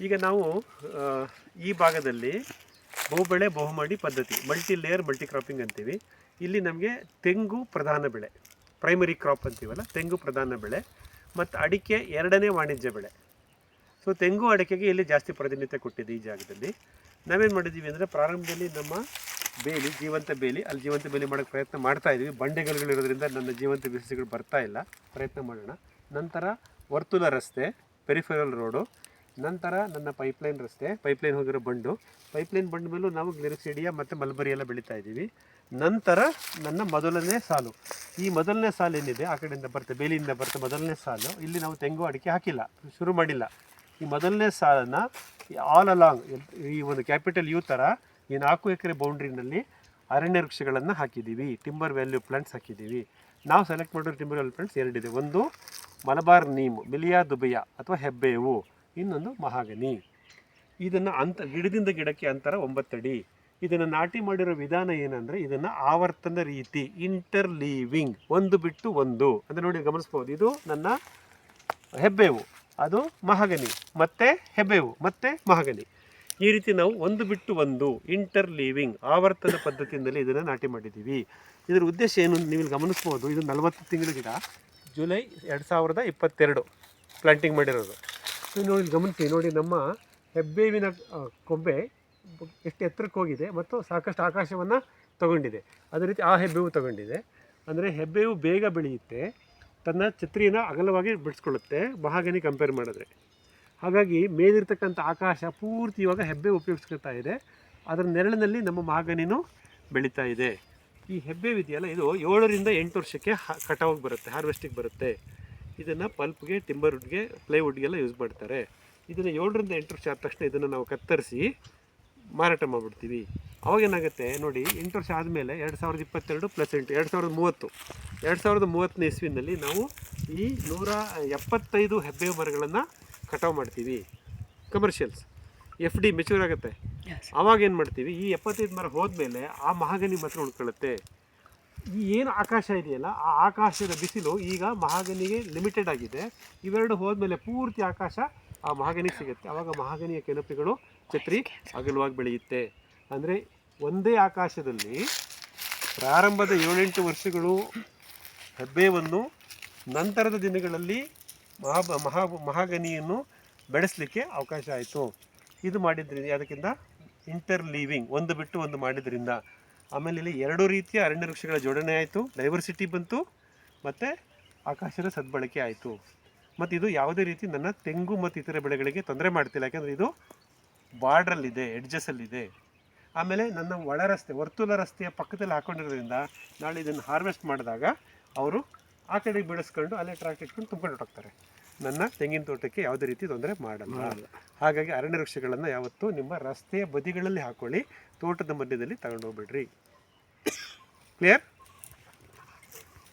ಈಗ ನಾವು ಈ ಭಾಗದಲ್ಲಿ ಬಹುಬೆಳೆ ಬಹುಮಡಿ ಪದ್ಧತಿ, ಮಲ್ಟಿ ಲೇಯರ್ ಮಲ್ಟಿ ಕ್ರಾಪಿಂಗ್ ಅಂತೀವಿ. ಇಲ್ಲಿ ನಮಗೆ ತೆಂಗು ಪ್ರಧಾನ ಬೆಳೆ, ಪ್ರೈಮರಿ ಕ್ರಾಪ್ ಅಂತೀವಲ್ಲ, ತೆಂಗು ಪ್ರಧಾನ ಬೆಳೆ, ಮತ್ತು ಅಡಿಕೆ ಎರಡನೇ ವಾಣಿಜ್ಯ ಬೆಳೆ. ಸೊ ತೆಂಗು ಅಡಿಕೆಗೆ ಇಲ್ಲಿ ಜಾಸ್ತಿ ಪ್ರಾಧಾನ್ಯತೆ ಕೊಟ್ಟಿದೆ ಈ ಜಾಗದಲ್ಲಿ. ನಾವೇನು ಮಾಡಿದ್ದೀವಿ ಅಂದರೆ, ಪ್ರಾರಂಭದಲ್ಲಿ ನಮ್ಮ ಬೇಲಿ, ಜೀವಂತ ಬೇಲಿ, ಅಲ್ಲಿ ಜೀವಂತ ಬೇಲಿ ಮಾಡೋಕ್ಕೆ ಪ್ರಯತ್ನ ಮಾಡ್ತಾ ಇದ್ದೀವಿ. ಬಂಡೆಗಳಿರೋದ್ರಿಂದ ನನ್ನ ಜೀವಂತ ಬಿಸಿಗಳು ಬರ್ತಾ ಇಲ್ಲ, ಪ್ರಯತ್ನ ಮಾಡೋಣ. ನಂತರ ವರ್ತುಲ ರಸ್ತೆ, ಪೆರಿಫೆರಲ್ ರೋಡು, ನಂತರ ನನ್ನ ಪೈಪ್ಲೈನ್ ರಸ್ತೆ, ಪೈಪ್ಲೈನ್ ಹೋಗಿರೋ ಪೈಪ್ಲೈನ್ ಬಂಡ ಮೇಲೂ ನಾವು ಗ್ಲಿರಿಸಿಡಿಯಾ ಮತ್ತು ಮಲ್ಬರಿ ಎಲ್ಲ ಬೆಳೀತಾ ಇದ್ದೀವಿ. ನಂತರ ನನ್ನ ಮೊದಲನೇ ಸಾಲು, ಈ ಮೊದಲನೇ ಸಾಲು ಏನಿದೆ ಆ ಕಡೆಯಿಂದ ಬರುತ್ತೆ, ಬೇಲಿಯಿಂದ ಬರುತ್ತೆ ಮೊದಲನೇ ಸಾಲು. ಇಲ್ಲಿ ನಾವು ತೆಂಗು ಅಡಿಕೆ ಹಾಕಿಲ್ಲ, ಶುರು ಮಾಡಿಲ್ಲ. ಈ ಮೊದಲನೇ ಸಾಲನ್ನು ಆಲ್ ಅಲಾಂಗ್ ಈ ಒಂದು ಕ್ಯಾಪಿಟಲ್ ಯು ಥರ ಈ 4 ಎಕರೆ ಬೌಂಡ್ರಿನಲ್ಲಿ ಅರಣ್ಯ ವೃಕ್ಷಗಳನ್ನು ಹಾಕಿದ್ದೀವಿ, ಟಿಂಬರ್ ವ್ಯಾಲ್ಯೂ ಪ್ಲಾಂಟ್ಸ್ ಹಾಕಿದ್ದೀವಿ. ನಾವು ಸೆಲೆಕ್ಟ್ ಮಾಡಿರೋ ಟಿಂಬರ್ ವ್ಯಾಲ್ಯೂ ಪ್ಲಾಂಟ್ಸ್ ಎರಡಿದೆ. ಒಂದು ಮಲಬಾರ್ ನೀಮ್, ಮಿಲಿಯಾ ದುಬೆಯ ಅಥವಾ ಹೆಬ್ಬೇವು, ಇನ್ನೊಂದು ಮಹಾಗನಿ. ಇದನ್ನು ಗಿಡದಿಂದ ಗಿಡಕ್ಕೆ ಅಂತರ 9 ಅಡಿ. ಇದನ್ನು ನಾಟಿ ಮಾಡಿರೋ ವಿಧಾನ ಏನಂದರೆ, ಇದನ್ನು ಆವರ್ತನ ರೀತಿ, ಇಂಟರ್ ಲೀವಿಂಗ್, ಒಂದು ಬಿಟ್ಟು ಒಂದು ಅಂದರೆ ನೋಡಿ ಗಮನಿಸ್ಬೋದು. ಇದು ನನ್ನ ಹೆಬ್ಬೇವು, ಅದು ಮಹಾಗನಿ, ಮತ್ತೆ ಹೆಬ್ಬೇವು, ಮತ್ತೆ ಮಹಾಗನಿ. ಈ ರೀತಿ ನಾವು ಒಂದು ಬಿಟ್ಟು ಒಂದು ಇಂಟರ್ ಲೀವಿಂಗ್ ಆವರ್ತನ ಪದ್ಧತಿಯಿಂದಲೇ ಇದನ್ನು ನಾಟಿ ಮಾಡಿದ್ದೀವಿ. ಇದರ ಉದ್ದೇಶ ಏನು ನೀವು ಗಮನಿಸ್ಬೋದು. ಇದು 40 ತಿಂಗಳ ಗಿಡ, ಜುಲೈ 2022 ಪ್ಲಾಂಟಿಂಗ್ ಮಾಡಿರೋದು. ನೋಡಿ ಗಮನಿಸಿ, ನೋಡಿ ನಮ್ಮ ಹೆಬ್ಬೇವಿನ ಕೊಂಬೆ ಎಷ್ಟು ಎತ್ತರಕ್ಕೆ ಹೋಗಿದೆ ಮತ್ತು ಸಾಕಷ್ಟು ಆಕಾಶವನ್ನು ತಗೊಂಡಿದೆ. ಅದೇ ರೀತಿ ಆ ಹೆಬ್ಬೇವು ತಗೊಂಡಿದೆ. ಅಂದರೆ ಹೆಬ್ಬೇವು ಬೇಗ ಬೆಳೆಯುತ್ತೆ, ತನ್ನ ಛತ್ರಿನ ಅಗಲವಾಗಿ ಬಿಡಿಸ್ಕೊಳ್ಳುತ್ತೆ ಮಹಾಗನಿ ಕಂಪೇರ್ ಮಾಡಿದ್ರೆ. ಹಾಗಾಗಿ ಮೇಲಿರ್ತಕ್ಕಂಥ ಆಕಾಶ ಪೂರ್ತಿ ಇವಾಗ ಹೆಬ್ಬೇವು ಉಪಯೋಗಿಸ್ಕೊಳ್ತಾ ಇದೆ. ಅದರ ನೆರಳಿನಲ್ಲಿ ನಮ್ಮ ಮಹಾಗನಿನೂ ಬೆಳೀತಾ ಇದೆ. ಈ ಹೆಬ್ಬೇವು ಇದೆಯಲ್ಲ, ಇದು 7 ರಿಂದ 8 ವರ್ಷಕ್ಕೆ ಕಟಾವಿಗೆ ಬರುತ್ತೆ, ಹಾರ್ವೆಸ್ಟಿಗೆ ಬರುತ್ತೆ. ಇದನ್ನು ಪಲ್ಪ್ಗೆ, ಟಿಂಬರ್ವುಡ್ಗೆ, ಪ್ಲೈವುಡ್ಗೆಲ್ಲ ಯೂಸ್ ಮಾಡ್ತಾರೆ. ಇದನ್ನು 7 ರಿಂದ 8 ವರ್ಷ ಆದ ತಕ್ಷಣ ಇದನ್ನು ನಾವು ಕತ್ತರಿಸಿ ಮಾರಾಟ ಮಾಡಿಬಿಡ್ತೀವಿ. ಅವಾಗೇನಾಗುತ್ತೆ ನೋಡಿ, 8 ವರ್ಷ ಆದಮೇಲೆ 2022 + 8 2030, 2030ನೇ ಇಸ್ವಿನಲ್ಲಿ ನಾವು ಈ 175 ಹೆಬ್ಬೇವು ಮರಗಳನ್ನು ಕಟಾವು ಮಾಡ್ತೀವಿ. ಕಮರ್ಷಿಯಲ್ಸ್ FD ಮೆಚೂರ್ ಆಗುತ್ತೆ. ಅವಾಗ ಏನು ಮಾಡ್ತೀವಿ, ಈ 75 ಮರ ಹೋದ್ಮೇಲೆ ಆ ಮಹಾಗನಿ ಮಾತ್ರ ಉಳ್ಕೊಳ್ಳುತ್ತೆ. ಈ ಏನು ಆಕಾಶ ಇದೆಯಲ್ಲ, ಆ ಆಕಾಶದ ಬಿಸಿಲು ಈಗ ಮಹಾಗನಿಗೆ ಲಿಮಿಟೆಡ್ ಆಗಿದೆ. ಇವೆರಡು ಹೋದ್ಮೇಲೆ ಪೂರ್ತಿ ಆಕಾಶ ಆ ಮಹಾಗನಿಗೆ ಸಿಗುತ್ತೆ. ಆವಾಗ ಮಹಾಗನಿಯ ಕೆನಪಿಗಳು ಛತ್ರಿ ಅಗಲವಾಗಿ ಬೆಳೆಯುತ್ತೆ. ಅಂದರೆ ಒಂದೇ ಆಕಾಶದಲ್ಲಿ ಪ್ರಾರಂಭದ 7-8 ವರ್ಷಗಳು ಹೆಬ್ಬೇವನ್ನು, ನಂತರದ ದಿನಗಳಲ್ಲಿ ಮಹಾಗನಿಯನ್ನು ಬೆಳೆಸಲಿಕ್ಕೆ ಅವಕಾಶ ಆಯಿತು. ಇದು ಮಾಡಿದ್ರಿಂದ ಅದಕ್ಕಿಂತ ಇಂಟರ್ ಲೀವಿಂಗ್, ಒಂದು ಬಿಟ್ಟು ಒಂದು ಮಾಡಿದ್ರಿಂದ ಆಮೇಲೆ ಇಲ್ಲಿ 2 ರೀತಿಯ ಅರಣ್ಯ ವೃಕ್ಷಗಳ ಜೋಡಣೆ ಆಯಿತು, ಡೈವರ್ಸಿಟಿ ಬಂತು, ಮತ್ತು ಆಕಾಶದ ಸದ್ಬಳಕೆ ಆಯಿತು. ಮತ್ತು ಇದು ಯಾವುದೇ ರೀತಿ ನನ್ನ ತೆಂಗು ಮತ್ತು ಇತರ ಬೆಳೆಗಳಿಗೆ ತೊಂದರೆ ಮಾಡ್ತಿಲ್ಲ, ಯಾಕೆಂದರೆ ಇದು ಬಾರ್ಡ್ರಲ್ಲಿದೆ, ಎಡ್ಜಸ್ಸಲ್ಲಿದೆ. ಆಮೇಲೆ ನನ್ನ ಒಳ ರಸ್ತೆ, ವರ್ತುಲ ರಸ್ತೆಯ ಪಕ್ಕದಲ್ಲಿ ಹಾಕ್ಕೊಂಡಿರೋದ್ರಿಂದ ನಾಳೆ ಇದನ್ನು ಹಾರ್ವೆಸ್ಟ್ ಮಾಡಿದಾಗ ಅವರು ಆ ಕಡೆಗೆ ಬೆಳೆಸ್ಕೊಂಡು ಅಲ್ಲೇ ಟ್ರಾಕ್ಟ್ ಇಟ್ಕೊಂಡು ತುಂಬ್ಕೊಂಡು ಹೊರಟೋಗ್ತಾರೆ. ನನ್ನ ತೆಂಗಿನ ತೋಟಕ್ಕೆ ಯಾವುದೇ ರೀತಿ ತೊಂದರೆ ಮಾಡಲ್ಲ. ಹಾಗಾಗಿ ಅರಣ್ಯ ವೃಕ್ಷಗಳನ್ನು ಯಾವತ್ತೂ ನಿಮ್ಮ ರಸ್ತೆಯ ಬದಿಗಳಲ್ಲಿ ಹಾಕ್ಕೊಳ್ಳಿ, ತೋಟದ ಮಧ್ಯದಲ್ಲಿ ತಗೊಂಡು ಹೋಗ್ಬೇಡ್ರಿ. ಕ್ಲಿಯರ್?